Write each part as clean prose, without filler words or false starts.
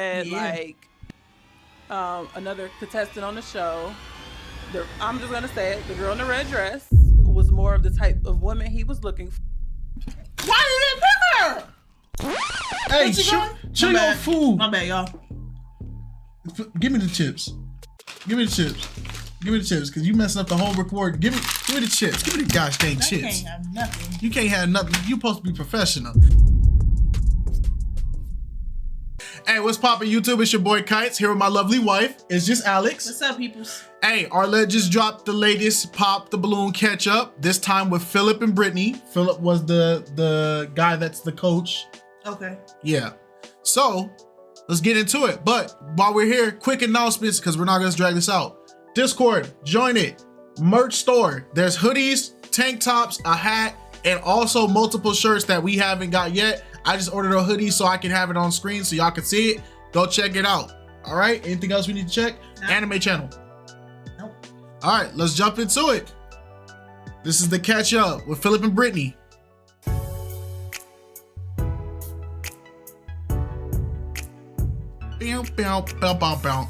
And another contestant on the show, I'm just gonna say it, the girl in the red dress was more of the type of woman he was looking for. Why you didn't pick her? Hey, chew your food. My bad, y'all. Give me the chips. Give me the chips, because you messing up the whole record. Give me the chips. Give me the gosh dang chips. Can't have nothing. You can't have nothing. You supposed to be professional. Hey, what's poppin' YouTube? It's your boy Kites here with my lovely wife. It's just Alex. What's up, peoples? Hey, Arlette just dropped the latest Pop the Balloon catch up. This time with Phillip and Brittany. Phillip was the guy that's the coach. Okay. Yeah. So let's get into it. But while we're here, quick announcements because we're not gonna drag this out. Discord, join it. Merch store. There's hoodies, tank tops, a hat, and also multiple shirts that we haven't got yet. I just ordered a hoodie so I can have it on screen so y'all can see it. Go check it out. All right. Anything else we need to check? No. Anime channel. Nope. All right. Let's jump into it. This is the catch up with Phillip and Brittany. Bow, bow, bow, bow, bow.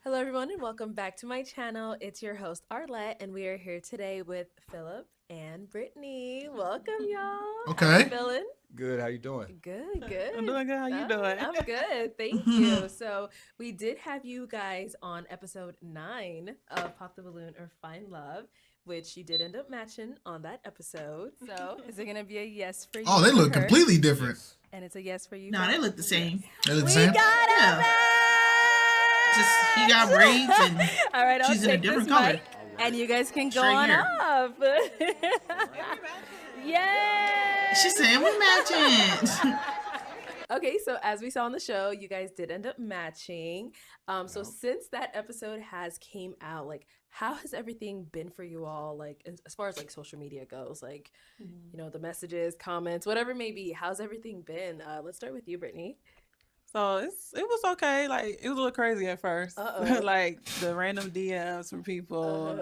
Hello everyone and welcome back to my channel. It's your host Arlette and we are here today with Phillip and Brittany. Welcome y'all. Okay. How you feeling? Good. How you doing? Good. I'm doing good. How you doing? I'm good. Thank you. So we did have you guys on episode 9 of Pop the Balloon or Find Love, which you did end up matching on that episode. So is it gonna be a yes for you? Oh, they look completely different. And it's a yes for you. No, they look the same. They look the same? We got Yeah. it. Just he got braids and all right, I'll she's in a take different this color. mic, and you guys can go Straight on hair. up. Yay! She's saying we matching. Okay, so as we saw on the show, you guys did end up matching. So since that episode has came out, like, how has everything been for you all? Like, as far as like social media goes, like, you know, the messages, comments, whatever it may be. How's everything been? Let's start with you, Brittany. So it was okay. Like, it was a little crazy at first. Like the random DMs from people.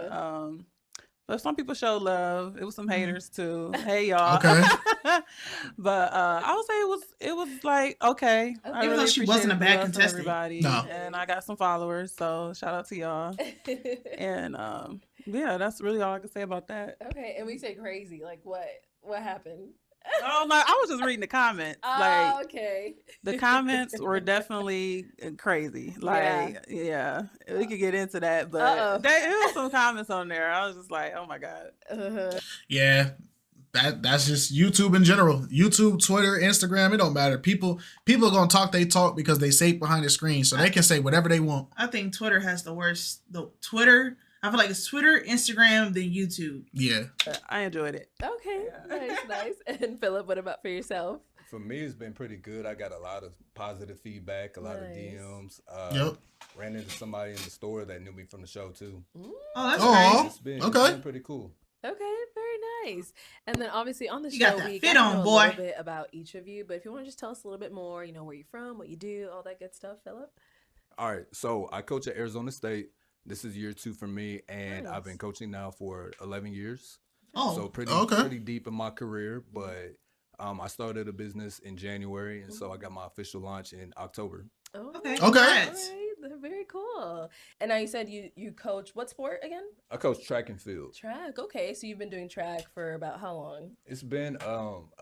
But some people show love. It was some haters too. Hey y'all. Okay. But I would say it was like okay. I Even though she wasn't a bad contestant. Everybody. No. And I got some followers, so shout out to y'all. And yeah, that's really all I can say about that. Okay, and we say crazy. Like what? What happened? Oh no, I was just reading the comments. Oh, okay. The comments were definitely crazy. Like, yeah, we could get into that, but there was some comments on there. I was just like, oh my God. Yeah, that's just YouTube in general. YouTube, Twitter, Instagram, it don't matter. People are gonna talk they talk because they safe behind the screen, so they can say whatever they want. I think Twitter has the worst. I feel like it's Twitter, Instagram, then YouTube. Yeah. I enjoyed it. Okay, nice. And Phillip, what about for yourself? For me, it's been pretty good. I got a lot of positive feedback, a lot of DMs. Yep. Ran into somebody in the store that knew me from the show too. Oh, that's crazy. It's been pretty cool. Okay, very nice. And then obviously on the You show, got that we fit got to on, know boy. a little bit about each of you. But if you want to just tell us a little bit more, you know, where you're from, what you do, all that good stuff, Phillip. All right. So I coach at Arizona State. This is year 2 for me, and Nice. I've been coaching now for 11 years. Oh, So pretty deep in my career, but I started a business in January, and so I got my official launch in October. Oh, Okay. All Congrats. right, very cool. And now you said you coach what sport again? I coach track and field. Track. Okay, so you've been doing track for about how long? It's been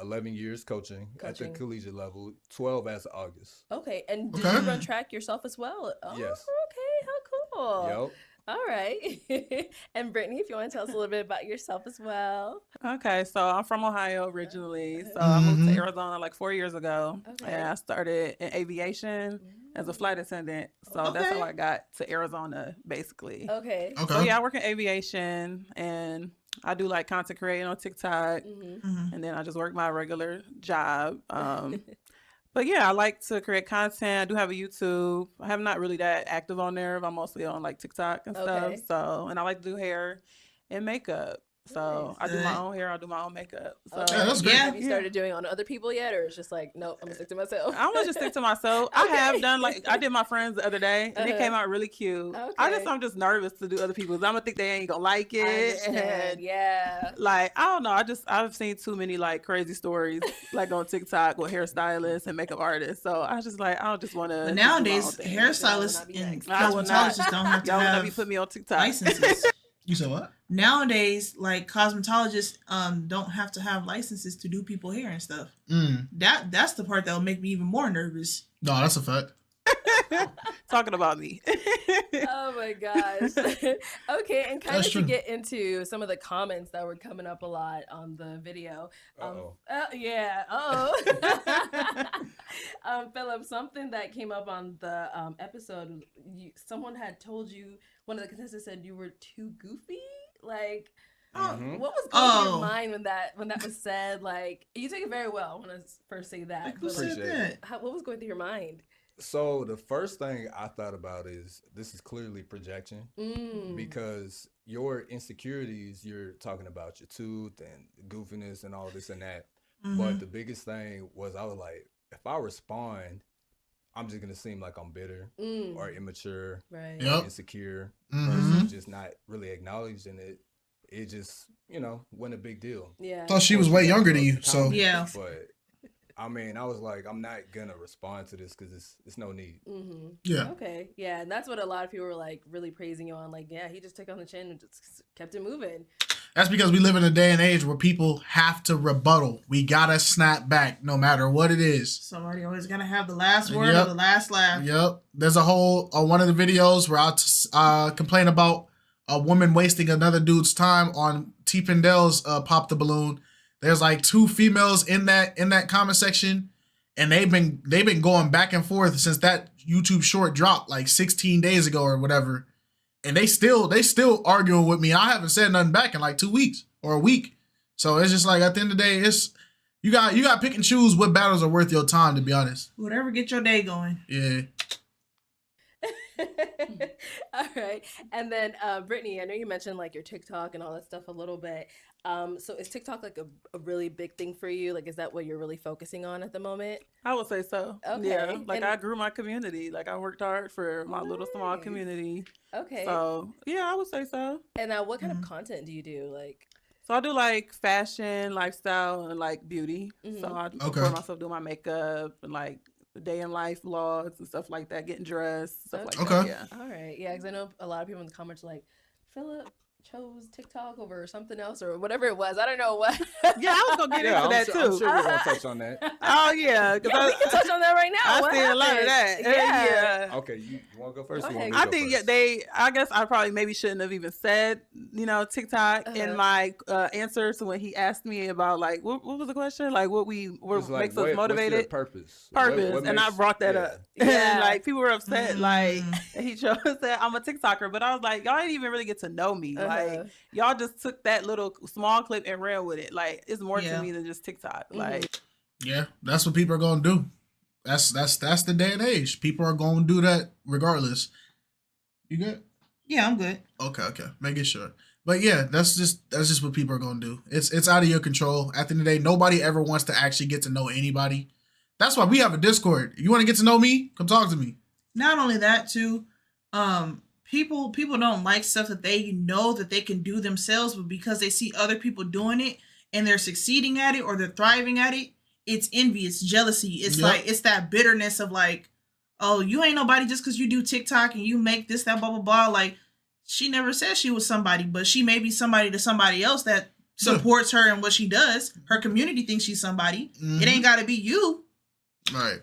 11 years coaching at the collegiate level, 12 as of August. Okay, and did Okay. you run track yourself as well? Oh, Yes. Okay, how cool. Yep. All right. And Brittany, if you want to tell us a little bit about yourself as well. Okay, so I'm from Ohio originally. So I moved to Arizona like 4 years ago. Okay. And I started in aviation as a flight attendant. So that's how I got to Arizona, basically. Okay. So yeah, I work in aviation and I do like content creating on TikTok. And then I just work my regular job. But yeah, I like to create content. I do have a YouTube. I'm not really that active on there. I'm mostly on like TikTok and stuff. Okay. So, and I like to do hair and makeup. So I do my own hair, I do my own makeup. So Okay. Yeah, that's great. Have you started doing on other people yet, or it's just like, nope, I'm gonna stick to myself? I'm gonna just stick to myself. I have done I did my friends the other day, and it came out really cute. Okay. I'm just nervous to do other people's. I'm gonna think they ain't gonna like it. I understand. Yeah. Like I don't know. I've seen too many like crazy stories like on TikTok with hairstylists and makeup artists. So I just like I don't just want to. But nowadays, hairstylists and I will not. cosmetologists don't have to Y'all will not have be putting me on TikTok. licenses. You said what? Nowadays, like cosmetologists don't have to have licenses to do people hair and stuff. That's the part that will make me even more nervous. No, that's a fact. Talking about me. Oh my gosh. Okay, and kind That's of true. to get into some of the comments that were coming up a lot on the video. Yeah. Phillip, something that came up on the episode, someone had told you, one of the contestants said you were too goofy. Like, what was going through your mind when that was said? Like, you take it very well. I want to first say that. Who said that? What was going through your mind? So the first thing I thought about is this is clearly projection because your insecurities, you're talking about your tooth and goofiness and all this and that. But the biggest thing was I was like, if I respond, I'm just going to seem like I'm bitter or immature Right. or insecure versus just not really acknowledging it. It just, wasn't a big deal. Yeah. Thought she was way younger than you, so Yeah. But I mean, I was like, I'm not gonna respond to this because it's no need. yeah. Okay. Yeah, and that's what a lot of people were like really praising you on. Like, yeah, he just took on the chin and just kept it moving. That's because we live in a day and age where people have to rebuttal. We gotta snap back no matter what it is. Somebody always gotta have the last word or the last laugh. Yep. There's a whole one of the videos where I complain about a woman wasting another dude's time on T. Pendel's Pop the Balloon. There's like 2 females in that comment section, and they've been going back and forth since that YouTube short dropped like 16 days ago or whatever. And they still arguing with me. I haven't said nothing back in like 2 weeks or a week. So it's just like at the end of the day, it's you got to pick and choose what battles are worth your time, to be honest. Whatever get your day going. Yeah. All right. And then Brittany, I know you mentioned like your TikTok and all that stuff a little bit. So is TikTok like a really big thing for you? Like, is that what you're really focusing on at the moment? I would say so. Okay. Yeah. Like I grew my community. Like I worked hard for my little small community. Okay. So yeah, I would say so. And now what kind of content do you do? Like, So I do like fashion, lifestyle, and like beauty. So I record myself doing my makeup and like the day in life vlogs and stuff like that, getting dressed, stuff like that. Yeah. All right. Yeah, because I know a lot of people in the comments are like, Phillip chose TikTok over something else or whatever it was. I don't know what. Yeah, I was gonna get into that too. I'm sure we're gonna touch on that. Oh yeah, We can touch on that right now. I see a lot of that. Yeah. Okay, you want to go first? Go Or you ahead. want I me to go think first? I guess I probably maybe shouldn't have even said, TikTok in my answer to when he asked me about like what was the question? Like what It's like, makes us what's your motivated? purpose. Purpose. What And I makes- brought that yeah. up. Yeah. And like people were upset, like and he chose that I'm a TikToker, but I was like, y'all didn't even really get to know me. Like y'all just took that little small clip and ran with it. Like it's more to me than just TikTok. Like Yeah, that's what people are gonna do. That's the day and age. People are gonna do that regardless. You good? Yeah, I'm good. Okay. Making sure. But yeah, that's just what people are gonna do. It's out of your control. At the end of the day, nobody ever wants to actually get to know anybody. That's why we have a Discord. You want to get to know me? Come talk to me. Not only that, too, people don't like stuff that they know that they can do themselves, but because they see other people doing it and they're succeeding at it or they're thriving at it, it's envy, it's jealousy. It's like it's that bitterness of like, oh, you ain't nobody just because you do TikTok and you make this, that, blah, blah, blah. Like, she never said she was somebody, but she may be somebody to somebody else that supports her and what she does. Her community thinks she's somebody. It ain't got to be you. Right.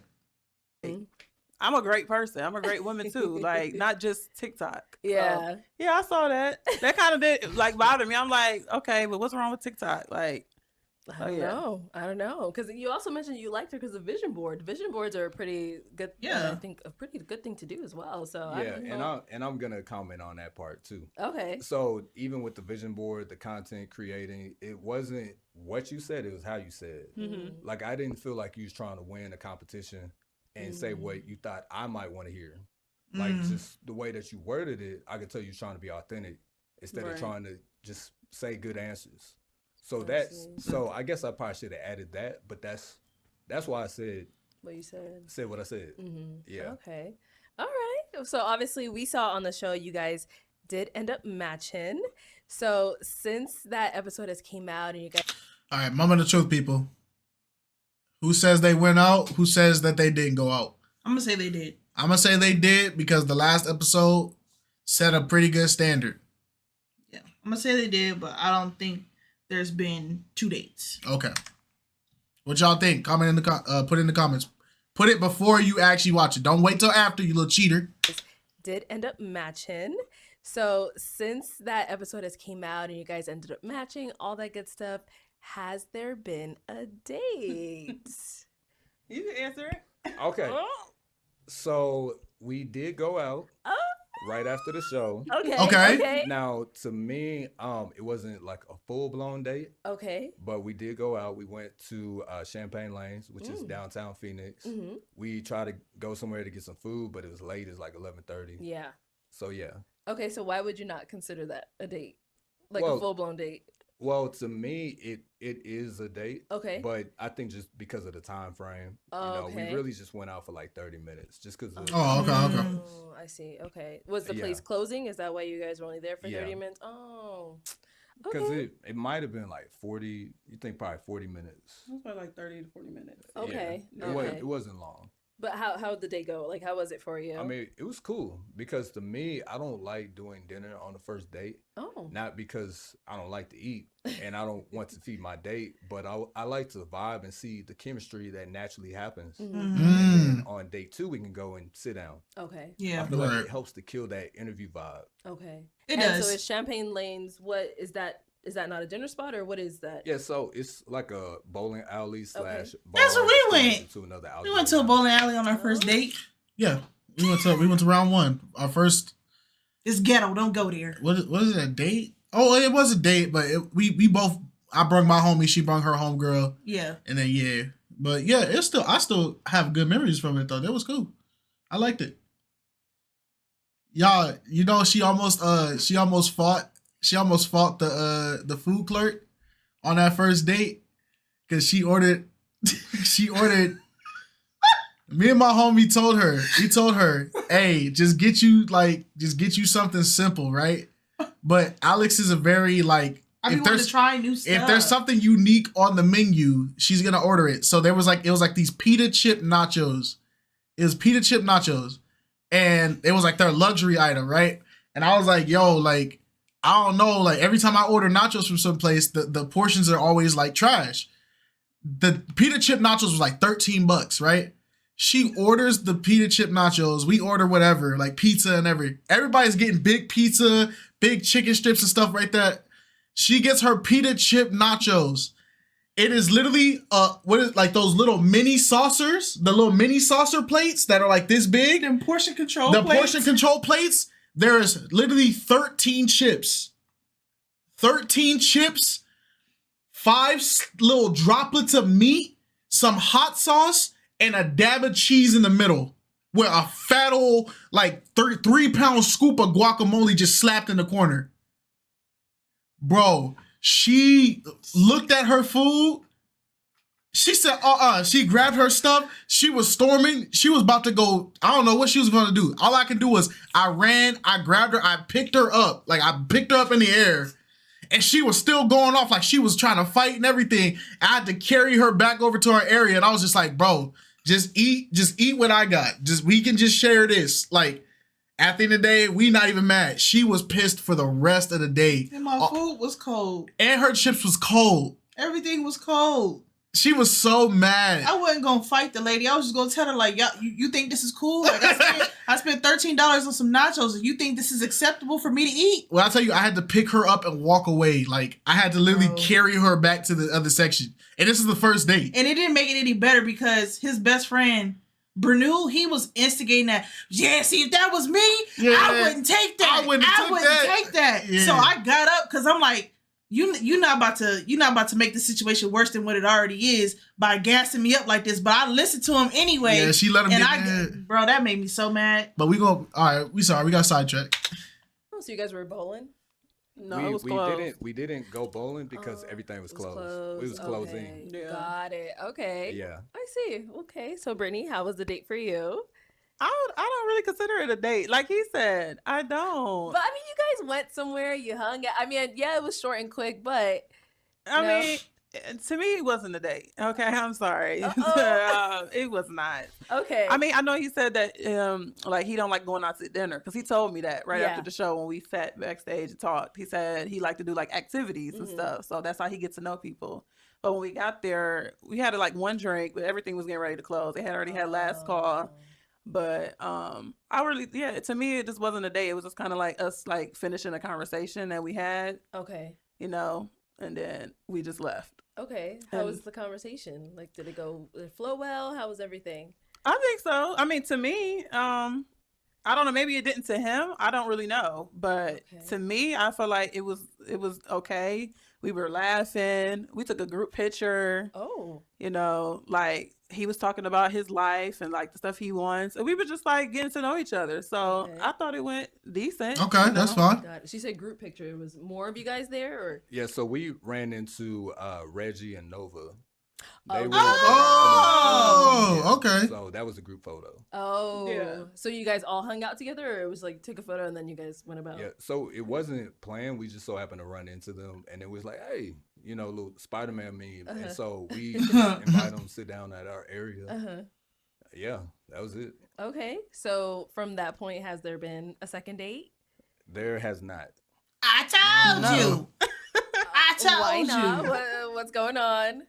I'm a great person. I'm a great woman too. Like not just TikTok. Yeah. So, yeah, I saw that. That kind of did like bother me. I'm like, okay, but what's wrong with TikTok? Like, I don't know. Because you also mentioned you liked her because of vision board. Vision boards are a pretty good. Yeah. I think a pretty good thing to do as well. So I'm gonna comment on that part too. Okay. So even with the vision board, the content creating, it wasn't what you said; it was how you said. Like I didn't feel like you was trying to win a competition and say what you thought I might want to hear. Like just the way that you worded it, I could tell you was trying to be authentic instead of trying to just say good answers. So I guess I probably should have added that, but that's why I said what you said. Said what I said. Yeah. Okay. All right. So obviously we saw on the show you guys did end up matching. So since that episode has came out and you guys... All right, moment of truth, people. Who says they went out? Who says that they didn't go out? I'm going to say they did. I'm going to say they did because the last episode set a pretty good standard. Yeah, I'm going to say they did, but I don't think there's been 2 dates. Okay. What y'all think? Comment in the put it in the comments. Put it before you actually watch it. Don't wait till after, you little cheater. Did end up matching. So since that episode has came out and you guys ended up matching, all that good stuff, has there been a date? You can answer it. Okay. So we did go out right after the show. Okay. Now, to me, it wasn't like a full-blown date. Okay. But we did go out. We went to Champagne Lanes, which is downtown Phoenix. We tried to go somewhere to get some food, but it was late. It's like 11:30. Yeah. So, yeah. Okay, so why would you not consider that a date? Like a full-blown date? Well, to me, it is a date. Okay. But I think just because of the time frame, we really just went out for like 30 minutes just because. Okay. Oh, I see. Okay. Was the place closing? Is that why you guys were only there for 30 minutes? Oh. Because it might have been like 40, you think probably 40 minutes. It was probably like 30 to 40 minutes. Okay. Yeah. It wasn't long. But how did the day go? Like, how was it for you? I mean, it was cool because to me, I don't like doing dinner on the first date. Oh. Not because I don't like to eat and I don't want to feed my date, but I like to vibe and see the chemistry that naturally happens. And then on date 2, we can go and sit down. Okay. Yeah. I feel like it helps to kill that interview vibe. Okay. It does. So it's Champagne Lanes. What is that? Is that not a dinner spot or what is that? Yeah, so it's like a bowling alley / bar. That's where we went. To another we went to a bowling alley on our first date. Yeah, we went to round 1. Our first. It's ghetto. Don't go there. What is it? A date? Oh, it was a date, but we both. I brought my homie. She brought her homegirl. Yeah. And then but yeah, I still have good memories from it though. That was cool. I liked it. Y'all, she almost fought. She almost fought the food clerk on that first date because she ordered. Me and my homie told her, hey, just get you something simple, right? But Alex is a very like. I want to try new stuff. If there's something unique on the menu, she's gonna order it. So it was like these pita chip nachos. It was pita chip nachos, and it was like their luxury item, right? And I was like, yo, like. I don't know, like every time I order nachos from someplace, the portions are always like trash. The pita chip nachos was like $13, right? She orders the pita chip nachos. We order whatever, like pizza and everybody's getting big pizza, big chicken strips and stuff like that. She gets her pita chip nachos. It is literally like those little mini saucers, the little mini saucer plates that are like this big. The portion control plates. There is literally 13 chips. 13 chips, 5 little droplets of meat, some hot sauce, and a dab of cheese in the middle. With a fat old, like 3-pound scoop of guacamole just slapped in the corner. Bro, she looked at her food. She said, she grabbed her stuff. She was storming. She was about to go. I don't know what she was going to do. All I could do was I ran, I grabbed her, I picked her up. Like I picked her up in the air and she was still going off like she was trying to fight and everything. I had to carry her back over to her area. And I was just like, bro, just eat what I got. We can just share this. Like at the end of the day, we not even mad. She was pissed for the rest of the day. And my food was cold. And her chips was cold. Everything was cold. She was so mad. I wasn't gonna fight the lady. I was just gonna tell her like, "Yo, you think this is cool? Like, I spent $13 on some nachos, and you think this is acceptable for me to eat?" Well, I tell you, I had to pick her up and walk away. Like I had to literally carry her back to the other section. And this is the first date. And it didn't make it any better because his best friend, Brunel, he was instigating that. Yeah, see, if that was me, I wouldn't take that. I wouldn't take that. Yeah. So I got up because I'm like. You're not about to make the situation worse than what it already is by gassing me up like this. But I listened to him anyway. Yeah, she let him get mad. Bro, that made me so mad. But we got sidetracked. Oh, so you guys were bowling? No, it was closed. We didn't go bowling because everything was closed. We was closing. Okay. Yeah. Got it. Okay. Yeah. I see. Okay. So Brittany, how was the date for you? I don't really consider it a date. Like he said, I don't. But I mean, you guys went somewhere, you hung out. I mean, yeah, it was short and quick, but I no. mean, to me, it wasn't a date. Okay, I'm sorry. It was not. Okay. I mean, I know he said that like he don't like going out to dinner because he told me that right Yeah. after the show when we sat backstage and talked. He said he liked to do like activities and stuff. So that's how he gets to know people. But when we got there, we had like one drink, but everything was getting ready to close. They had already had last call. But I really, to me, it just wasn't a date. It was just kind of like us like finishing a conversation that we had, Okay. you know, and then we just left. Okay. How was the conversation? Like, did it flow well? How was everything? I think so. I mean, to me, I don't know. Maybe it didn't to him. I don't really know. But to me, I feel like it was okay. We were laughing. We took a group picture. Oh. You know, like he was talking about his life and like the stuff he wants. And we were just like getting to know each other. So I thought it went decent. Okay, that's fine. Got it. She said group picture. Was more of you guys there or? Yeah, so we ran into Reggie and Nova. They were okay. So that was a group photo. Oh. Yeah. So you guys all hung out together or it was like took a photo and then you guys went about? Yeah, so it wasn't planned. We just so happened to run into them and it was like, hey, you know, little Spider-Man meme. And so we invited them to sit down at our area. Yeah, that was it. Okay. So from that point, has there been a second date? There has not. I told you. I told Why you. not? What's going on?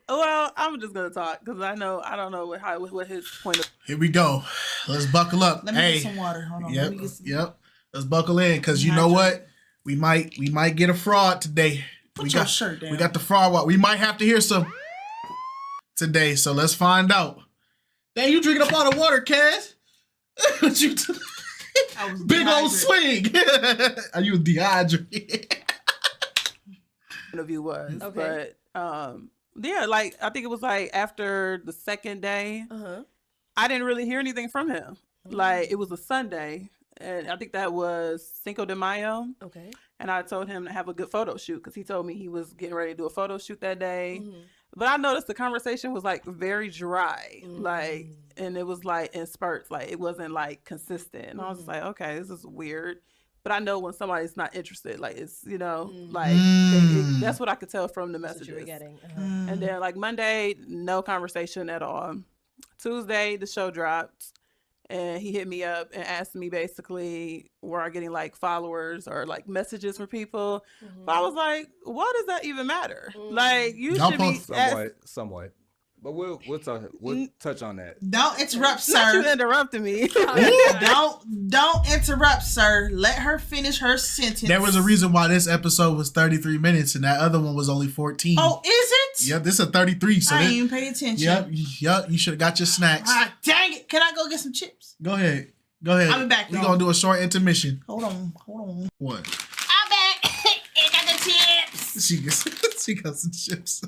Well, I'm just gonna talk because I don't know what his point of. Here we go. Let's buckle up. Let me get some water. Hold on. Let me get some... Yep. Let's buckle in because you know what? We might get a fraud today. Put your shirt down. We got the fraud walk. We might have to hear some today, so let's find out. Dang, you drinking up all the water, Cass? What you big old swing. Are you dehydrated? Interview was, okay. But yeah, like I think it was like after the second day, I didn't really hear anything from him. Like it was a Sunday, and I think that was Cinco de Mayo. Okay. And I told him to have a good photo shoot because he told me he was getting ready to do a photo shoot that day. But I noticed the conversation was like very dry, like, and it was like in spurts, like it wasn't like consistent. And I was like, okay, this is weird. But I know when somebody's not interested, like it's, you know, like that's what I could tell from the messages. That's what you were getting. And then like Monday, no conversation at all. Tuesday, the show dropped. And he hit me up and asked me basically, were I getting like followers or like messages from people? But I was like, what does that even matter? Like you should be somewhat. But we'll touch on that. Don't interrupt, sir. Not you interrupting me. Don't interrupt, sir. Let her finish her sentence. There was a reason why this episode was 33 minutes and that other one was only 14. Oh, is it? Yep, this is a 33. So I didn't even pay attention. Yep. You should have got your snacks. Ah, dang it. Can I go get some chips? Go ahead. I'll be back. We're going to do a short intermission. Hold on. What? I'm back. I got the chips. She got some chips.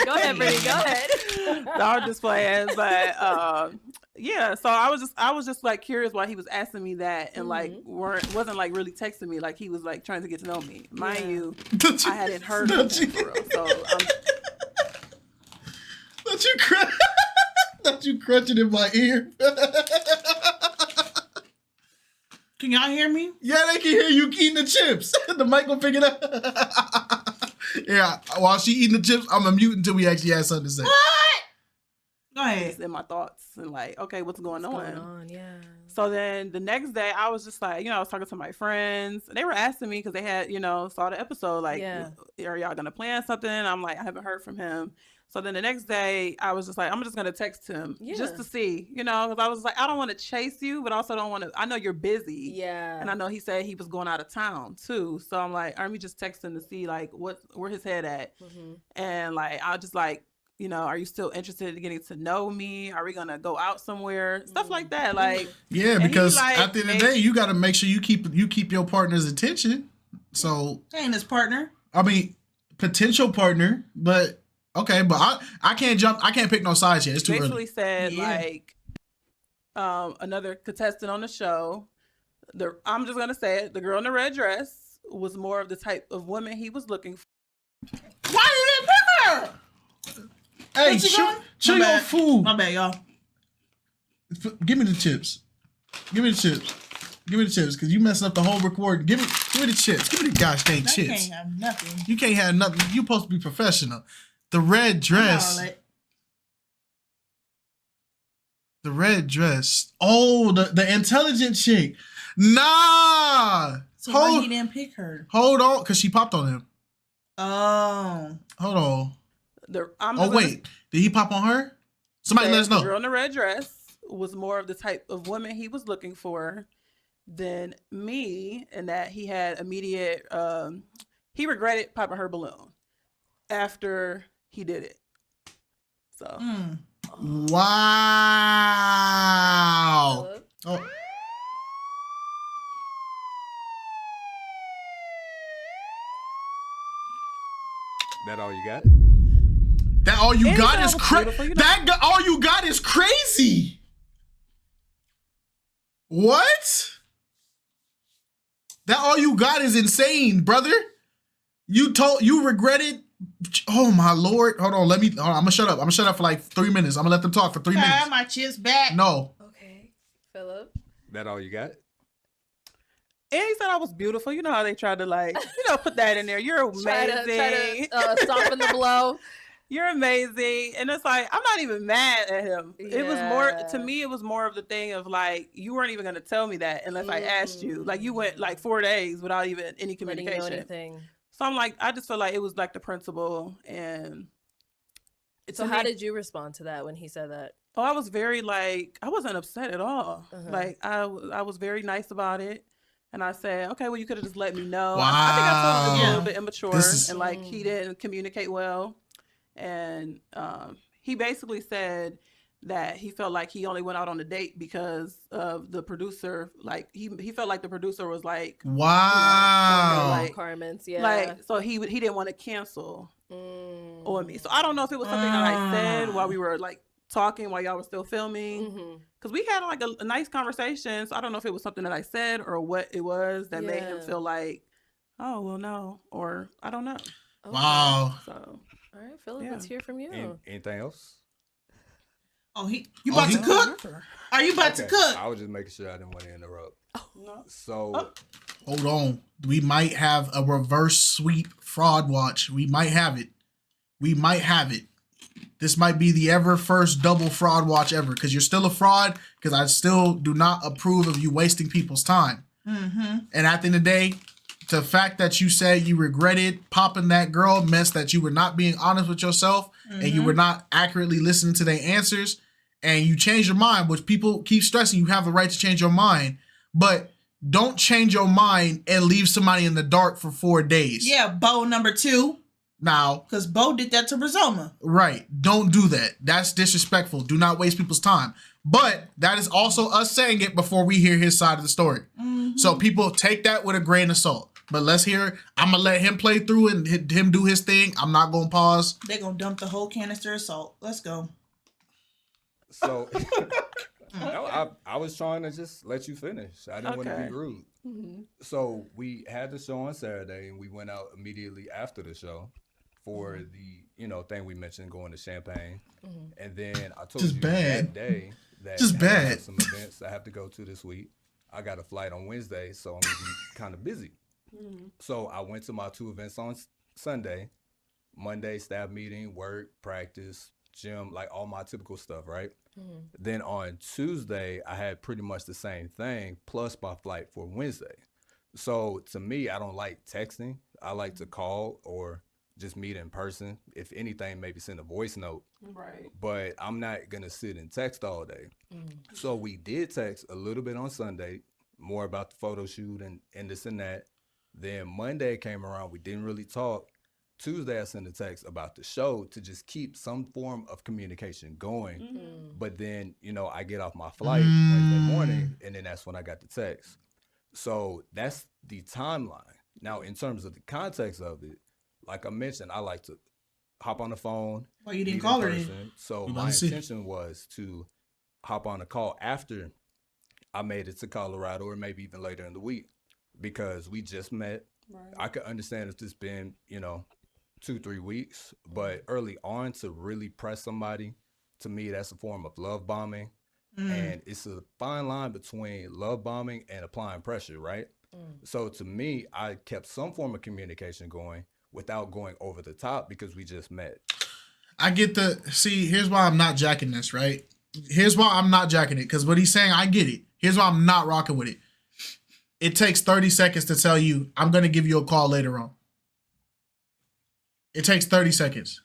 Go ahead, Brittany. Go ahead. I'm just playing, but yeah. So I was just like curious why he was asking me that, and like wasn't like really texting me. Like he was like trying to get to know me. Mind you, I hadn't heard of him for real. So Don't you crunching in my ear? Can y'all hear me? Yeah, they can hear you eating the chips. The mic will pick it up. Yeah, while she eating the chips, I'm a mute until we actually have something to say. What? Go ahead. just in my thoughts and like, okay, what's going on? Yeah. So then the next day I was just like, I was talking to my friends. They were asking me because they had, saw the episode, like, are y'all going to plan something? I'm like, I haven't heard from him. So then the next day I was just like, I'm just going to text him just to see, because I was like, I don't want to chase you, but also don't want to, I know you're busy. Yeah. And I know he said he was going out of town too. So I'm like, let me just text him to see like where his head at. Mm-hmm. And like, I'll just like, are you still interested in getting to know me? Are we going to go out somewhere? Stuff like that. Like, yeah, because at the end of the day, you got to make sure you keep your partner's attention. So ain't his partner. I mean, potential partner, but okay, but I can't pick no sides yet. It's too basically early. Said like another contestant on the show. I'm just gonna say it. The girl in the red dress was more of the type of woman he was looking for. Why you didn't pick her? Hey, What's she going? chew My your bad. food. My bad, y'all. Give me the chips. Give me the chips. Give me the chips, because you messing up the whole recording. Give me the chips. Give me the gosh dang I chips. can't have nothing. You can't have nothing. You supposed to be professional. The red dress. Arlette. The red dress. Oh, the intelligent chick. Nah. So why he didn't pick her? Hold on, because she popped on him. Oh. Hold on. I'm Wait. Did he pop on her? Somebody let us know. The girl in the red dress was more of the type of woman he was looking for than me, and that he had immediate, he regretted popping her balloon after he did it. So. Wow. Oh. That all you got? That all you And got that is was crazy. beautiful, you know? All you got is crazy. What? That all you got is insane, brother. You regretted. Oh my Lord. Hold on. I'm gonna shut up. I'm gonna shut up for like 3 minutes. I'm gonna let them talk for 3 minutes. Have my chips back. No. Okay, Phillip. That all you got? And he said I was beautiful. You know how they tried to put that in there. You're amazing. Try to soften the blow. You're amazing. And it's like, I'm not even mad at him. It was more, Yeah. to me, it was more of the thing of like, you weren't even going to tell me that unless I asked you. Like, you went like 4 days without even any communication. Letting you know anything. So I'm like, I just feel like it was like the principle. And So how did you respond to that when he said that? Oh, I was very I wasn't upset at all. Like, I was very nice about it. And I said, okay, well, you could have just let me know. Wow. I think I felt a little bit immature and like he didn't communicate well. And he basically said that he felt like he only went out on a date because of the producer. Like he felt like the producer was like, wow, requirements, yeah. Like so he didn't want to cancel on me. So I don't know if it was something that I said while we were like talking while y'all were still filming, because we had like a nice conversation. So I don't know if it was something that I said or what it was that made him feel like, oh well, no, or I don't know. Okay. Wow. So. All right, Phillip, let's hear from you. Anything else? Oh, you about to cook? Are you about to cook? I was just making sure I didn't want to interrupt. No. So, hold on. We might have a reverse sweep fraud watch. We might have it. This might be the ever first double fraud watch ever, because you're still a fraud, because I still do not approve of you wasting people's time. And at the end of the day, the fact that you said you regretted popping that girl meant that you were not being honest with yourself and you were not accurately listening to their answers, and you changed your mind, which people keep stressing. You have the right to change your mind, but don't change your mind and leave somebody in the dark for 4 days. Yeah, Bo number 2. Now, because Bo did that to Rizoma. Right. Don't do that. That's disrespectful. Do not waste people's time. But that is also us saying it before we hear his side of the story. So people take that with a grain of salt. But let's hear. I'm going to let him play through and him do his thing. I'm not going to pause. They're going to dump the whole canister of salt. Let's go. So, no, I was trying to just let you finish. I didn't want to be rude. So we had the show on Saturday, and we went out immediately after the show for the, thing we mentioned, going to Champagne. And then I told you that day that I have some events I have to go to this week. I got a flight on Wednesday, so I'm going to be kind of busy. So I went to my 2 events on Sunday. Monday, staff meeting, work, practice, gym, like all my typical stuff, right? Then on Tuesday, I had pretty much the same thing, plus my flight for Wednesday. So to me, I don't like texting. I like to call or just meet in person. If anything, maybe send a voice note. Right. But I'm not going to sit and text all day. So we did text a little bit on Sunday, more about the photo shoot and this and that. Then Monday came around, we didn't really talk. Tuesday, I sent a text about the show to just keep some form of communication going. But then, I get off my flight Wednesday morning, and then that's when I got the text. So that's the timeline. Now, in terms of the context of it, like I mentioned, I like to hop on the phone. Well, you didn't call her then. So my intention was to hop on a call after I made it to Colorado, or maybe even later in the week, because we just met. Right. I could understand if this been, 2-3 weeks, but early on to really press somebody, to me, that's a form of love bombing. And it's a fine line between love bombing and applying pressure, right? So to me, I kept some form of communication going without going over the top because we just met. I get here's why I'm not jacking this, right? Here's why I'm not jacking it, because what he's saying, I get it. Here's why I'm not rocking with it. It takes 30 seconds to tell you, I'm going to give you a call later on. It takes 30 seconds.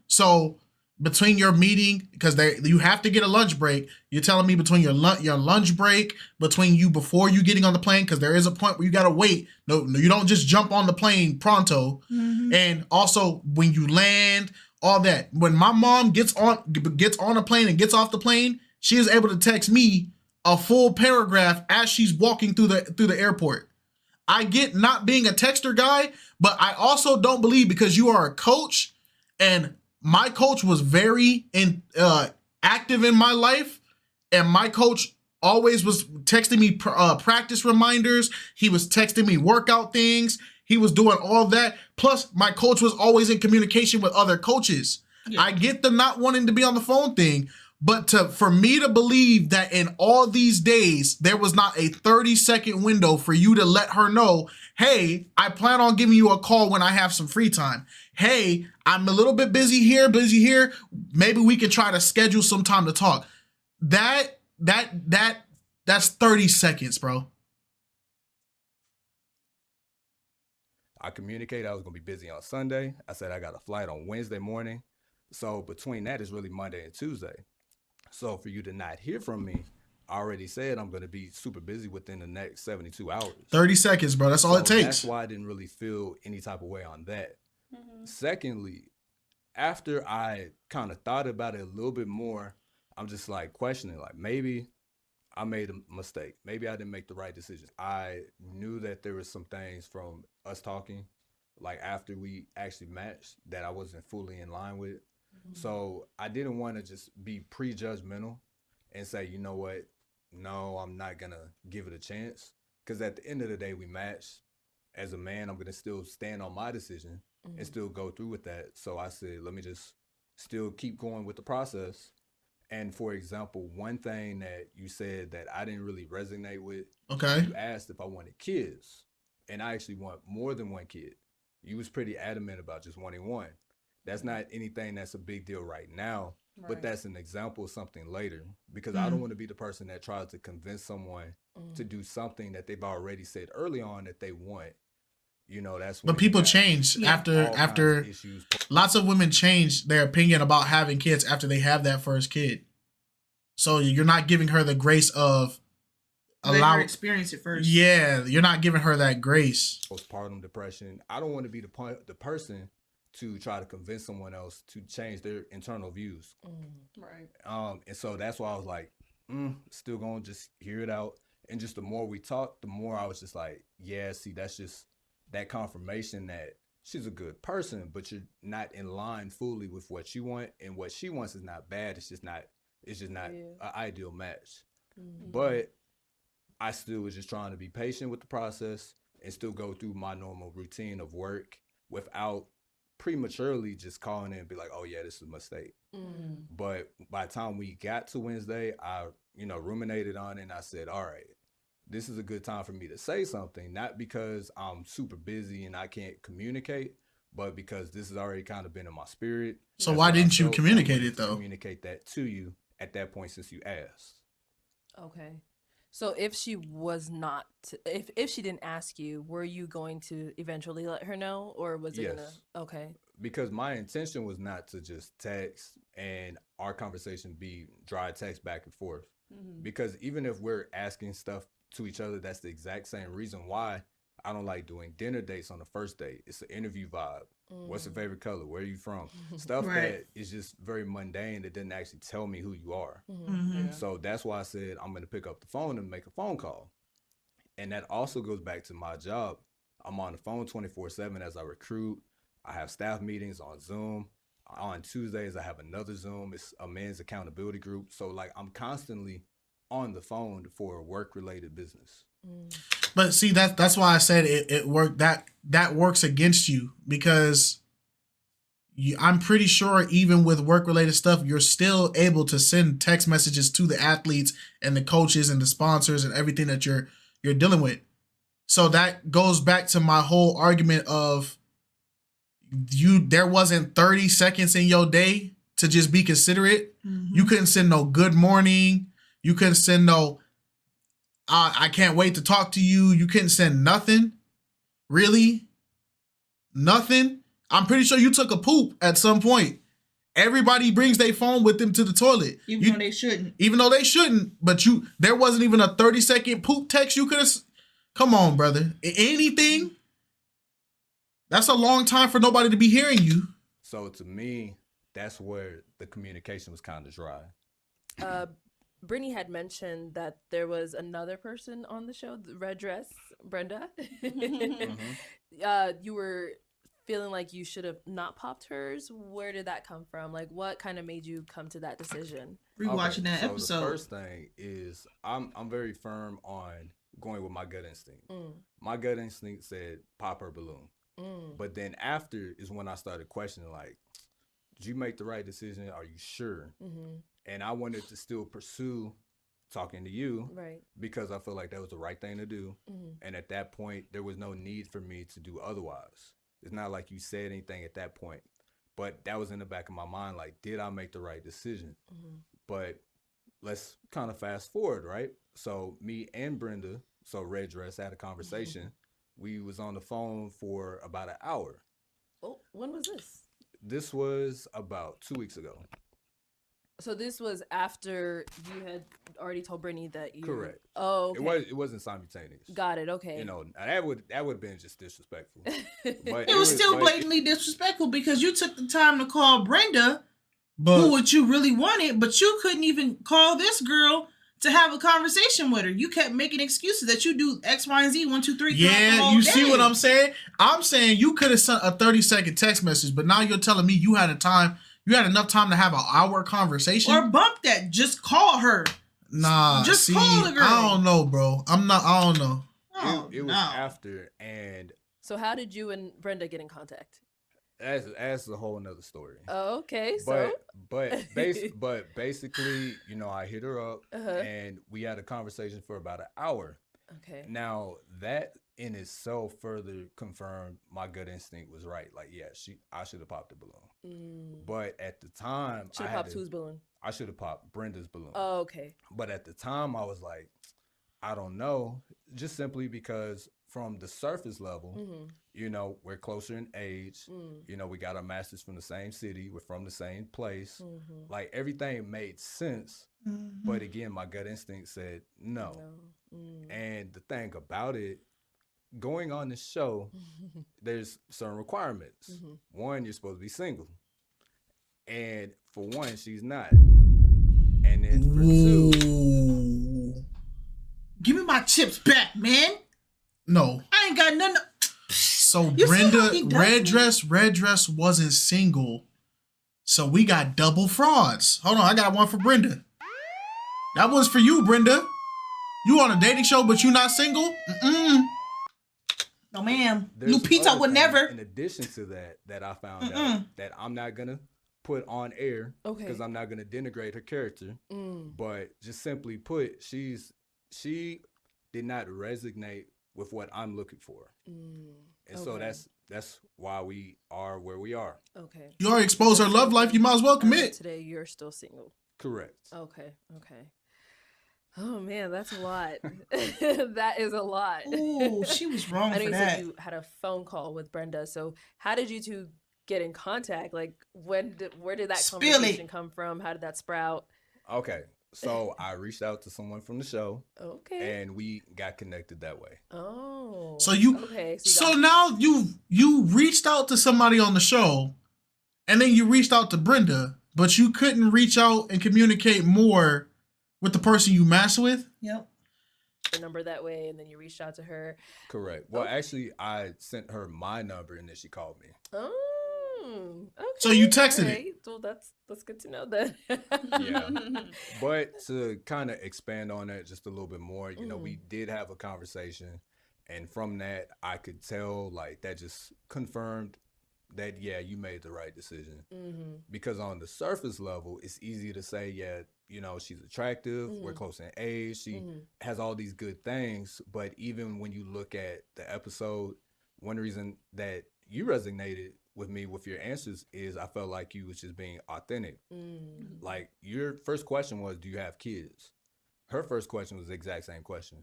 So between your meeting, because you have to get a lunch break, you're telling me between your lunch break, between you before you getting on the plane, because there is a point where you got to wait. No, you don't just jump on the plane pronto. And also when you land, all that. When my mom gets on a plane and gets off the plane, she is able to text me a full paragraph as she's walking through the airport. I get not being a texter guy, but I also don't believe, because you are a coach, and my coach was very active in my life, and my coach always was texting me practice reminders. He was texting me workout things. He was doing all that. Plus, my coach was always in communication with other coaches. Yeah. I get the not wanting to be on the phone thing, but for me to believe that in all these days, there was not a 30-second window for you to let her know, hey, I plan on giving you a call when I have some free time. Hey, I'm a little bit busy here. Maybe we can try to schedule some time to talk. That's 30 seconds, bro. I communicated I was going to be busy on Sunday. I said I got a flight on Wednesday morning. So between that is really Monday and Tuesday. So for you to not hear from me, I already said I'm going to be super busy within the next 72 hours. 30 seconds, bro. That's all it takes. That's why I didn't really feel any type of way on that. Secondly, after I kind of thought about it a little bit more, I'm just like questioning, like maybe I made a mistake. Maybe I didn't make the right decision. I knew that there was some things from us talking, like after we actually matched, that I wasn't fully in line with. So I didn't want to just be prejudgmental and say, you know what, no, I'm not going to give it a chance. Because at the end of the day, we matched. As a man, I'm going to still stand on my decision and still go through with that. So I said, let me just still keep going with the process. And for example, one thing that you said that I didn't really resonate with, you asked if I wanted kids. And I actually want more than one kid. You was pretty adamant about just wanting one. That's not anything that's a big deal right now, but that's an example of something later, because I don't want to be the person that tries to convince someone to do something that they've already said early on that they want. That's when. But people change after issues. Lots of women change their opinion about having kids after they have that first kid. So you're not giving her the grace of let her experience it first. Yeah, you're not giving her that grace. Postpartum depression. I don't want to be the person to try to convince someone else to change their internal views. Right. And so that's why I was like, still gonna just hear it out. And just the more we talked, the more I was just like, yeah, see, that's just that confirmation that she's a good person, but you're not in line fully with what you want, and what she wants is not bad. It's just not an ideal match. But I still was just trying to be patient with the process and still go through my normal routine of work without prematurely just calling in and be like, oh yeah, this is a mistake. But by the time we got to Wednesday, I ruminated on it, and I said, all right, this is a good time for me to say something, not because I'm super busy and I can't communicate, but because this has already kind of been in my spirit. So why didn't you communicate it though? Communicate that to you at that point, since you asked. Okay. So if she was not, if she didn't ask you, were you going to eventually let her know, or was it okay? Because my intention was not to just text and our conversation be dry text back and forth. Because even if we're asking stuff to each other, that's the exact same reason why I don't like doing dinner dates on the first date. It's an interview vibe. What's your favorite color? Where are you from? Stuff that is just very mundane that didn't actually tell me who you are. So that's why I said I'm going to pick up the phone and make a phone call. And that also goes back to my job. I'm on the phone 24/7 as I recruit. I have staff meetings on Zoom. On Tuesdays, I have another Zoom. It's a men's accountability group. So like I'm constantly on the phone for work-related business. But see, that's why I said it worked. That works against you because I'm pretty sure even with work related stuff, you're still able to send text messages to the athletes and the coaches and the sponsors and everything that you're dealing with. So that goes back to my whole argument of there wasn't 30 seconds in your day to just be considerate. You couldn't send no good morning. You couldn't send no I can't wait to talk to you. You couldn't send nothing. Really? Nothing? I'm pretty sure you took a poop at some point. Everybody brings their phone with them to the toilet. Even though they shouldn't. Even though they shouldn't. But there wasn't even a 30-second poop text you could have. Come on, brother. Anything? That's a long time for nobody to be hearing you. So to me, that's where the communication was kind of dry. Brittany had mentioned that there was another person on the show, the red dress, Brenda. You were feeling like you should have not popped hers. Where did that come from? Like, what kind of made you come to that decision? Rewatching that episode. The first thing is I'm very firm on going with my gut instinct. My gut instinct said pop her balloon. But then after is when I started questioning, like, did you make the right decision? Are you sure? And I wanted to still pursue talking to you, right? Because I feel like that was the right thing to do. And at that point, there was no need for me to do otherwise. It's not like you said anything at that point, but that was in the back of my mind. Like, did I make the right decision? But let's kind of fast forward, right? So me and Brenda, so Red Dress, had a conversation. We was on the phone for about an hour. Oh, when was this? This was about 2 weeks ago. So this was after you had already told Brittany that you... Correct. Oh, okay. It wasn't simultaneous. Got it, okay. You know, that would have been just disrespectful. But it was still blatantly disrespectful because you took the time to call Brenda, who what you really wanted, but you couldn't even call this girl to have a conversation with her. You kept making excuses that you do X, Y, and Z, 1, 2, 3. Yeah, you see what I'm saying? I'm saying you could have sent a 30-second text message, but now you're telling me you had enough time to have an hour conversation? Or bump that. Just call her. Nah, just call the girl. I don't know, bro. I don't know. It was after, and... So how did you and Brenda get in contact? That's a whole nother story. Oh, okay. But basically, you know, I hit her up and we had a conversation for about an hour. Okay. Now that in itself further confirmed my gut instinct was right. Like, yeah, I should have popped the balloon. But at the time, should have popped whose balloon? I should have popped Brenda's balloon. Oh, okay. But at the time, I was like, I don't know, just simply because from the surface level, you know, we're closer in age. You know, we got our masters from the same city. We're from the same place. Like, everything made sense. But again, my gut instinct said no. And the thing about it, going on the show, there's certain requirements. One, you're supposed to be single. And for one, she's not. And then for two... Give me my chips back, man. No. I ain't got nothing. So Brenda, Red Dress wasn't single. So we got double frauds. Hold on, I got one for Brenda. That one's for you, Brenda. You on a dating show, but you not single? No, ma'am. Lupita would never. In addition to that I found out that I'm not going to put on air because I'm not going to denigrate her character. But just simply put, she did not resonate with what I'm looking for. And so that's why we are where we are. Okay. You already exposed her love life. You might as well commit. Today, you're still single. Correct. Okay. Oh, man, that's a lot. That is a lot. Oh, she was wrong for that. I know you said you had a phone call with Brenda. So how did you two get in contact? Like, where did that conversation come from? How did that sprout? Okay. So I reached out to someone from the show. Okay. And we got connected that way. Oh. So now you reached out to somebody on the show, and then you reached out to Brenda, but you couldn't reach out and communicate more with the person you matched with? Yep. The number that way, and then you reached out to her. Correct. Well, actually, I sent her my number, and then she called me. Oh. Okay. So you texted it. Right. Well, that's good to know then. Yeah. But to kind of expand on that just a little bit more, you know, we did have a conversation, and from that I could tell like that just confirmed that yeah, you made the right decision. Because on the surface level, it's easy to say, yeah, you know, she's attractive, we're close in age, she has all these good things, but even when you look at the episode, one reason that you resonated with me with your answers is I felt like you was just being authentic. Like your first question was, do you have kids? Her first question was the exact same question.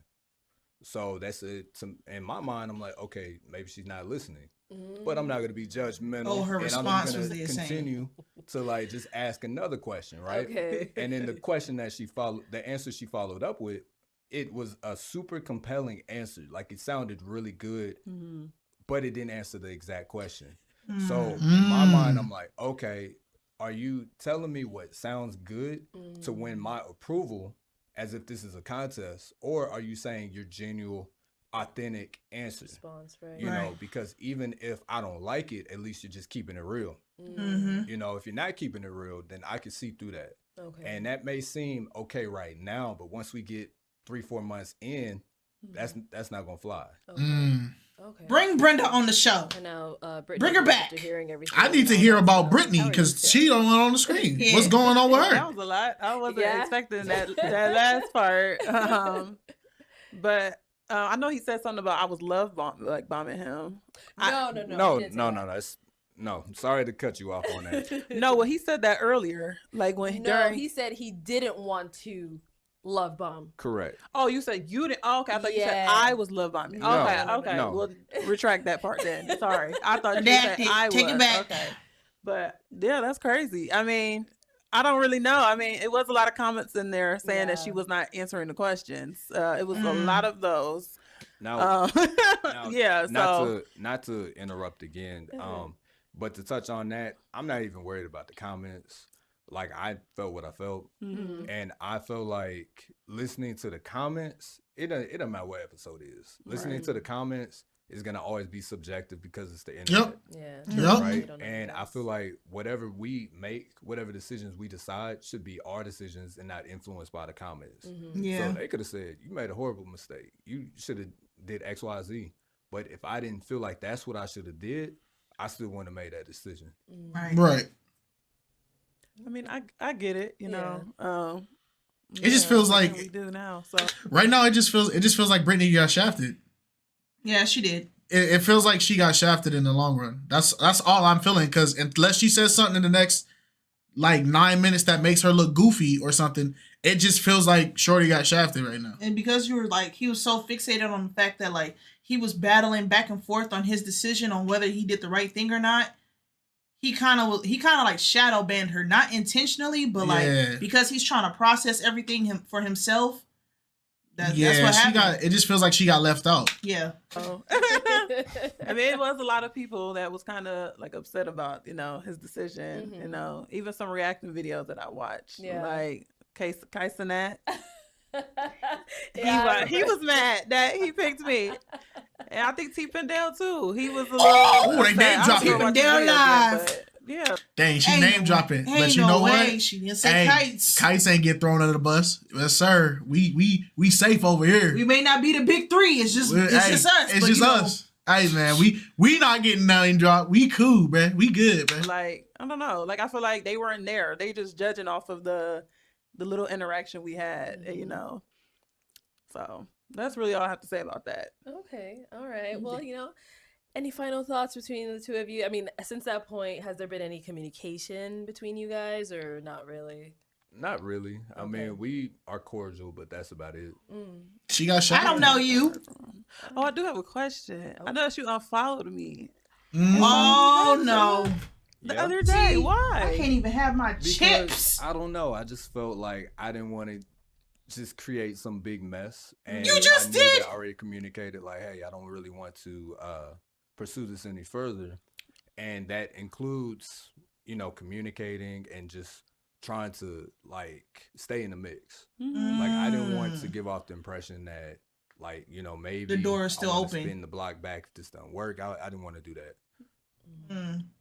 So that's it. In my mind, I'm like, okay, maybe she's not listening, but I'm not going to be judgmental. Oh, her response was the same. Continue to like just ask another question, right? Okay. And then the question that the answer she followed up with, it was a super compelling answer. Like it sounded really good, but it didn't answer the exact question. So in my mind, I'm like, okay, are you telling me what sounds good to win my approval as if this is a contest? Or are you saying your genuine, authentic answer? Response, right? You know, because even if I don't like it, at least you're just keeping it real. You know, if you're not keeping it real, then I can see through that. Okay. And that may seem okay right now, but once we get 3-4 months in, that's not gonna fly. Okay. Bring Brenda on the show. And now, Brittany, Bring her back. after hearing everything, I need to hear about Brittany how are you because feeling? she don't want on the screen. Yeah. What's going on with That her? was a lot. I wasn't Yeah. expecting that last part. But I know he said something about I was bombing him. No. he No. didn't say that. That's no. Sorry to cut you off on that. No, well, he said that earlier. Like when He said he didn't want to love bomb. Correct. Oh, you said you didn't. Oh, okay, I thought you said Yeah. I was love bombing. No, Okay. no. We'll retract that part then. Sorry, I thought you Redact said it. I Take was. it back. Okay, but yeah, that's crazy. I mean, I don't really know. I mean, it was a lot of comments in there saying that she Yeah. was not answering the questions. It was a lot of those. Now, Yeah. So not to interrupt again, but to touch on that, I'm not even worried about the comments. Like I felt what I felt, and I feel like listening to the comments, it don't matter what episode it is. Listening to the comments is gonna always be subjective because it's the internet. Yeah. Yep. Right. And I feel like whatever we make, whatever decisions we decide should be our decisions and not influenced by the comments. Yeah. So they could have said, you made a horrible mistake. You should have did X, Y, Z. But if I didn't feel like that's what I should have did, I still wouldn't have made that decision. Right. I mean, I get it. You know. It just feels what like can we do now. So right now it just feels like Brittany got shafted. Yeah, she did. It feels like she got shafted in the long run. That's all I'm feeling. Because unless she says something in the next like 9 minutes that makes her look goofy or something, it just feels like Shorty got shafted right now. And because you were like, he was so fixated on the fact that like he was battling back and forth on his decision on whether he did the right thing or not. He kind of like shadow banned her, not intentionally, but like because he's trying to process everything for himself. That's what happened. It just feels like she got left out. Yeah. I mean, it was a lot of people that was kind of like upset about, his decision. Even some reacting videos that I watched, like Kaisanat. He was mad that he picked me, and I think T Pendel too. He was a little. Oh, they name dropping. T Pendel live. Yeah. Dang, she name dropping. But you no know way. what? She didn't say kites. Kites ain't get thrown under the bus. Yes, sir. We safe over here. We may not be the big three. It's just us. It's just us. Hey man, we not getting name dropped. We cool, man. We good, man. Like, I don't know. Like, I feel like they weren't there. They just judging off of the little interaction we had, So that's really all I have to say about that. Okay. All right. Well, any final thoughts between the two of you? I mean, since that point, has there been any communication between you guys or not really? Not really. I mean, we are cordial, but that's about it. She got shot. I don't know you. Oh, I do have a question. I noticed you unfollowed me. Oh, no. The other day. See, Why? I can't even have my chips. I don't know. I just felt like I didn't want to just create some big mess. And You just I did. I already communicated like, hey, I don't really want to pursue this any further. And that includes, communicating and just trying to like stay in the mix. Like I didn't want to give off the impression that like, maybe The door is still I wanna open. spin the block back if this doesn't work. I didn't want to do that.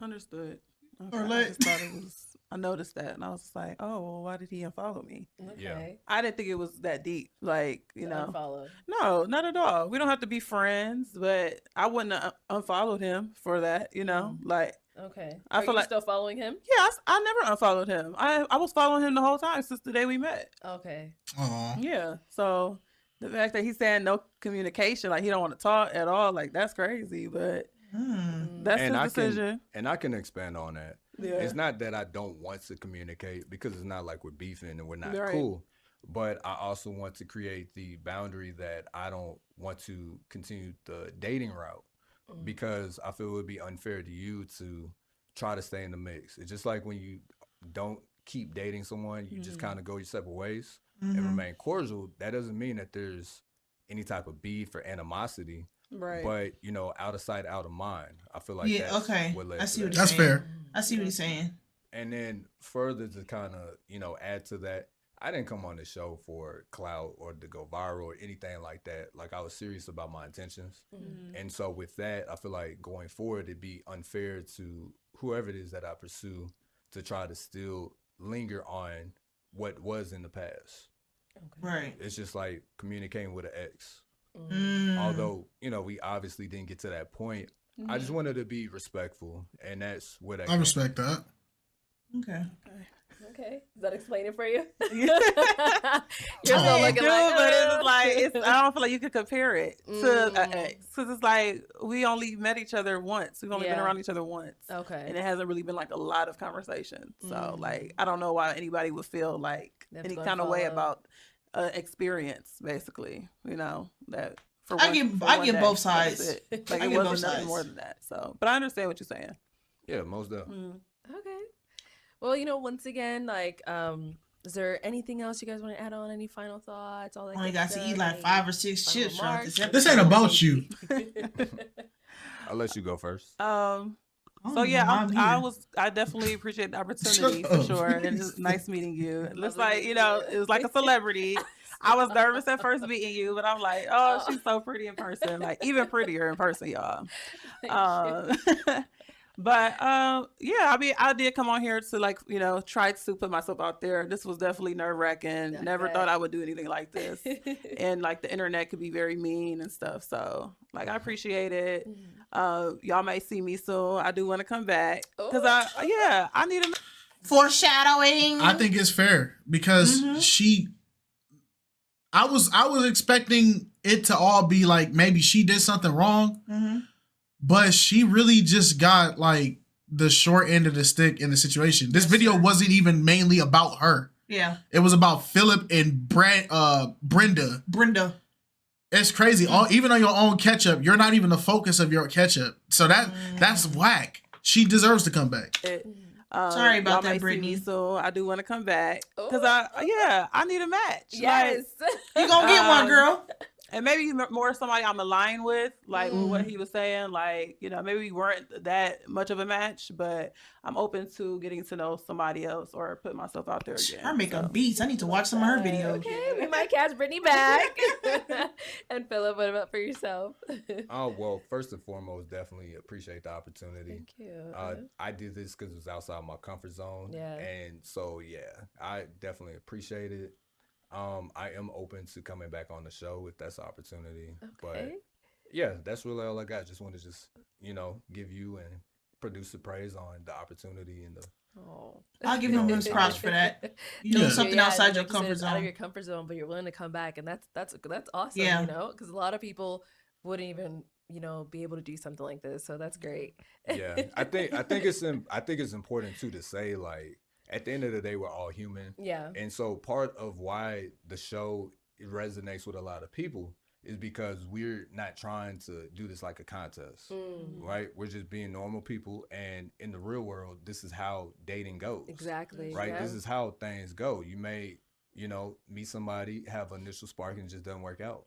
Understood. Or Okay. I let- just thought it was. I noticed that, and I was like, "Oh, well, why did he unfollow me?" Okay. I didn't think it was that deep. Like, you know, Unfollow. no, not at all. We don't have to be friends, but I wouldn't have unfollowed him for that. You know, like Okay. I Are feel you like still following him? yeah, I never unfollowed him. I was following him the whole time since the day we met. Okay. Aw. Yeah, so the fact that he's saying no communication, like he don't want to talk at all, like that's crazy. But that's And his I decision. I can expand on that. Yeah. It's not that I don't want to communicate because it's not like we're beefing and we're not Right. cool. But I also want to create the boundary that I don't want to continue the dating route because I feel it would be unfair to you to try to stay in the mix. It's just like when you don't keep dating someone, you just kind of go your separate ways and remain cordial. That doesn't mean that there's any type of beef or animosity. Right. But you know, out of sight, out of mind. I feel like Yeah, that's okay. what led I to see that. what That's you're saying. fair. I see what he's saying. And then further to kind of, you know, add to that, I didn't come on the show for clout or to go viral or anything like that. Like I was serious about my intentions. And so with that, I feel like going forward, it'd be unfair to whoever it is that I pursue to try to still linger on what was in the past. Right. It's just like communicating with an ex. Mm. Although, you know, we obviously didn't get to that point. I just wanted to be respectful, and that's what I respect that. Okay. Okay. Does that explain it for you? You're You're still looking like, but it's like I don't feel like you could compare it to an ex because it's like we only met each other once. We've only been around each other once. Okay. And it hasn't really been like a lot of conversation. So like I don't know why anybody would feel like That's any gonna kind of way follow. about experience, basically. You know that. For I one- get- for I one get day. both That's sides. it. Like I it get both wasn't nothing sides. more than that. So, but I understand what you're saying. Yeah, most definitely. Okay. Well, you know, once again, like, is there anything else you guys want to add on? Any final thoughts? All that Only good got to stuff? eat like Any 5 or 6 final chips throughout remarks? this This ain't about you. I'll let you go first. So yeah, I definitely appreciate the opportunity Shut for up. sure, and it's nice meeting you. It looks like it was like a celebrity. I was nervous at first meeting you, but I'm like, oh, she's so pretty in person, like even prettier in person, y'all. But yeah, I mean, I did come on here to like try to put myself out there. This was definitely nerve-wracking. Never thought I would do anything like this, and like the internet could be very mean and stuff. So like I appreciate it. Y'all may see me soon. I do want to come back because I need a foreshadowing. I think it's fair because I was expecting it to all be like maybe she did something wrong, but she really just got like the short end of the stick in the situation. This video wasn't even mainly about her. Yeah, it was about Phillip and Brenda. It's crazy. Even on your own catch-up, you're not even the focus of your catch-up. So that's whack. She deserves to come back. Sorry about that, Brittany. So I do want to come back because I need a match. Yes, you gonna get one, girl. And maybe more somebody I'm aligned with, like with what he was saying. Like, maybe we weren't that much of a match, but I'm open to getting to know somebody else or put myself out there again. Her making beats. I need to watch some of her videos. Okay, we might catch Brittany back. And Phillip, what about for yourself? Oh, well, first and foremost, definitely appreciate the opportunity. Thank you. I did this because it was outside my comfort zone. Yeah. And so, yeah, I definitely appreciate it. I am open to coming back on the show if that's an opportunity. Okay. But yeah, that's really all I got. Just want to give you and producer praise on the opportunity and the. Oh, I'll give him those props for that. You know, something outside your comfort zone. Out of your comfort zone, but you're willing to come back, and that's awesome. Yeah. Because a lot of people wouldn't even be able to do something like this. So that's great. Yeah, I think it's important too to say like. At the end of the day, we're all human. Yeah. And so part of why the show resonates with a lot of people is because we're not trying to do this like a contest, right? We're just being normal people. And in the real world, this is how dating goes. Exactly. Right? Yeah. This is how things go. You may, meet somebody, have initial spark and it just doesn't work out.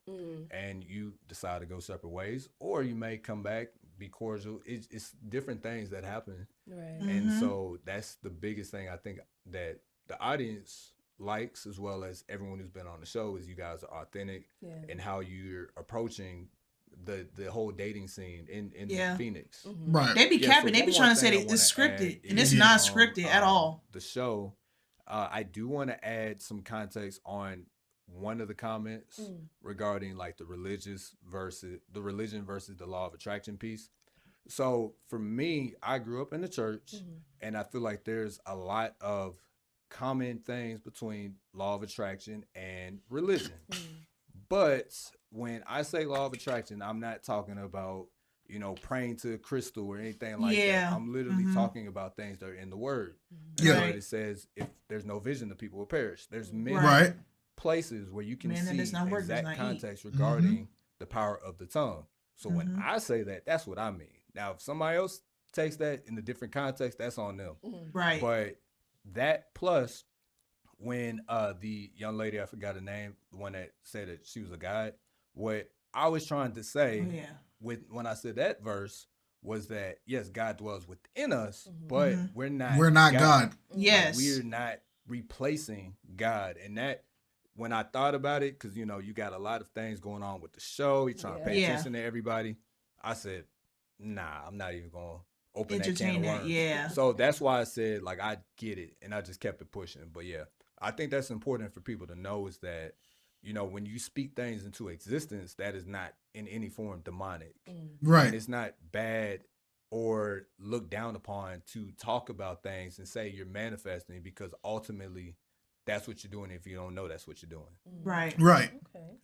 And you decide to go separate ways. Or you may come back, be cordial. It's different things that happen. Right. And so that's the biggest thing I think that the audience likes, as well as everyone who's been on the show, is you guys are authentic and how you're approaching the whole dating scene in Phoenix. Right. They be capping. They be trying to say that it's scripted, and it's not scripted at all. The show, I do want to add some context on one of the comments regarding like the religion versus the law of attraction piece. So for me, I grew up in the church, and I feel like there's a lot of common things between law of attraction and religion. But when I say law of attraction, I'm not talking about, praying to a crystal or anything like that. I'm literally talking about things that are in the word. Yeah. It says, if there's no vision, the people will perish. There's many places where you can see exact context regarding the power of the tongue. So when I say that, that's what I mean. Now, if somebody else takes that in a different context, that's on them. Right. But that plus when the young lady, I forgot her name, the one that said that she was a god, what I was trying to say when I said that verse was that, yes, God dwells within us, but we're not God. Yes. We're not replacing God. And that, when I thought about it, because, you got a lot of things going on with the show, you're trying to pay attention to everybody, I said, nah, I'm not even going to open that can of worms. Yeah. So that's why I said, like, I get it, and I just kept it pushing. But yeah, I think that's important for people to know, is that, when you speak things into existence, that is not in any form demonic. Right. And it's not bad or looked down upon to talk about things and say you're manifesting, because ultimately that's what you're doing if you don't know that's what you're doing. Right.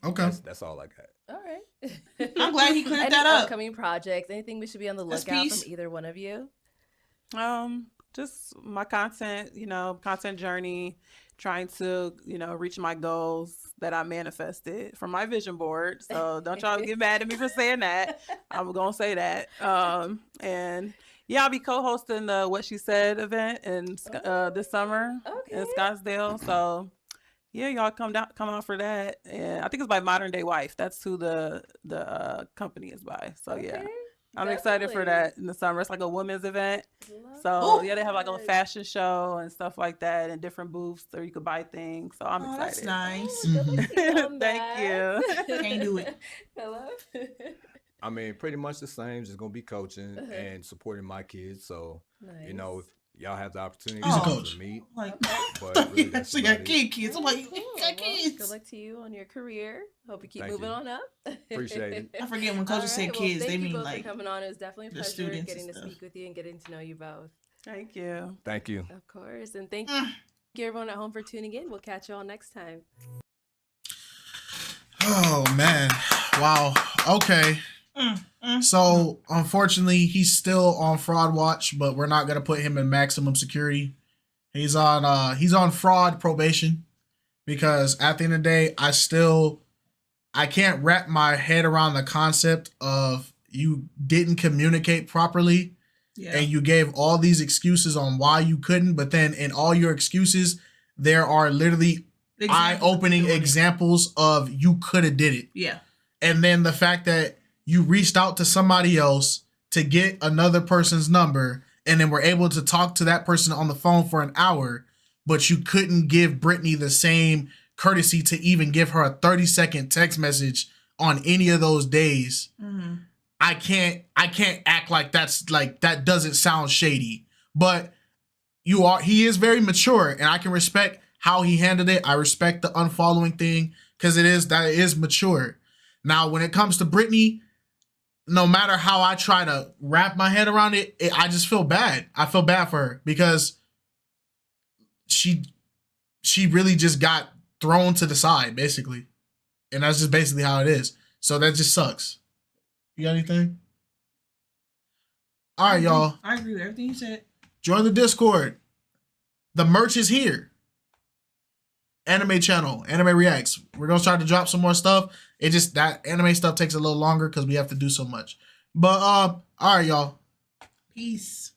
Okay. That's all I got. All right. I'm glad he cleared Any that up. upcoming projects? Anything we should be on the lookout from either one of you? Just my content, content journey, trying to, reach my goals that I manifested from my vision board. So don't y'all get mad at me for saying that. I'm going to say that. And yeah, I'll be co-hosting the What She Said event this summer in Scottsdale. So yeah, y'all come out for that. And I think it's by Modern Day Wife. That's who the company is by. So yeah. I'm excited for that in the summer. It's like a women's event. So yeah, they have like a fashion show and stuff like that, and different booths where you could buy things. So I'm excited. That's nice. Thank you. Can't do it. Hello. I mean, pretty much the same. Just gonna be coaching and supporting my kids. So if y'all have the opportunity to meet. Like, but really, I actually got kids. I'm like, you got Well, kids. good luck to you on your career. Hope you keep Thank moving you. on up. Appreciate it. I forget when coaches say kids, thank they you mean both like for coming on. It was definitely a the pleasure students getting and to stuff. speak with you and getting to know you both. Thank you. Thank you. Of course. And thank you everyone at home for tuning in. We'll catch you all next time. Oh man. Wow. Okay. So unfortunately, he's still on fraud watch, but we're not gonna put him in maximum security. He's on fraud probation, because at the end of the day, I can't wrap my head around the concept of you didn't communicate properly and you gave all these excuses on why you couldn't, but then in all your excuses, there are literally eye-opening examples of you could have did it. Yeah. And then the fact that you reached out to somebody else to get another person's number, and then were able to talk to that person on the phone for an hour, but you couldn't give Brittany the same courtesy to even give her a 30-second text message on any of those days. I can't act like that doesn't sound shady. But he is very mature, and I can respect how he handled it. I respect the unfollowing thing, because it is mature. Now, when it comes to Brittany, no matter how I try to wrap my head around it, I just feel bad. I feel bad for her, because she really just got thrown to the side, basically. And that's just basically how it is. So that just sucks. You got anything? All right, y'all. I agree with everything you said. Join the Discord. The merch is here. Anime channel, Anime Reacts. We're going to start to drop some more stuff. It just, that anime stuff takes a little longer because we have to do so much. But, all right, y'all. Peace.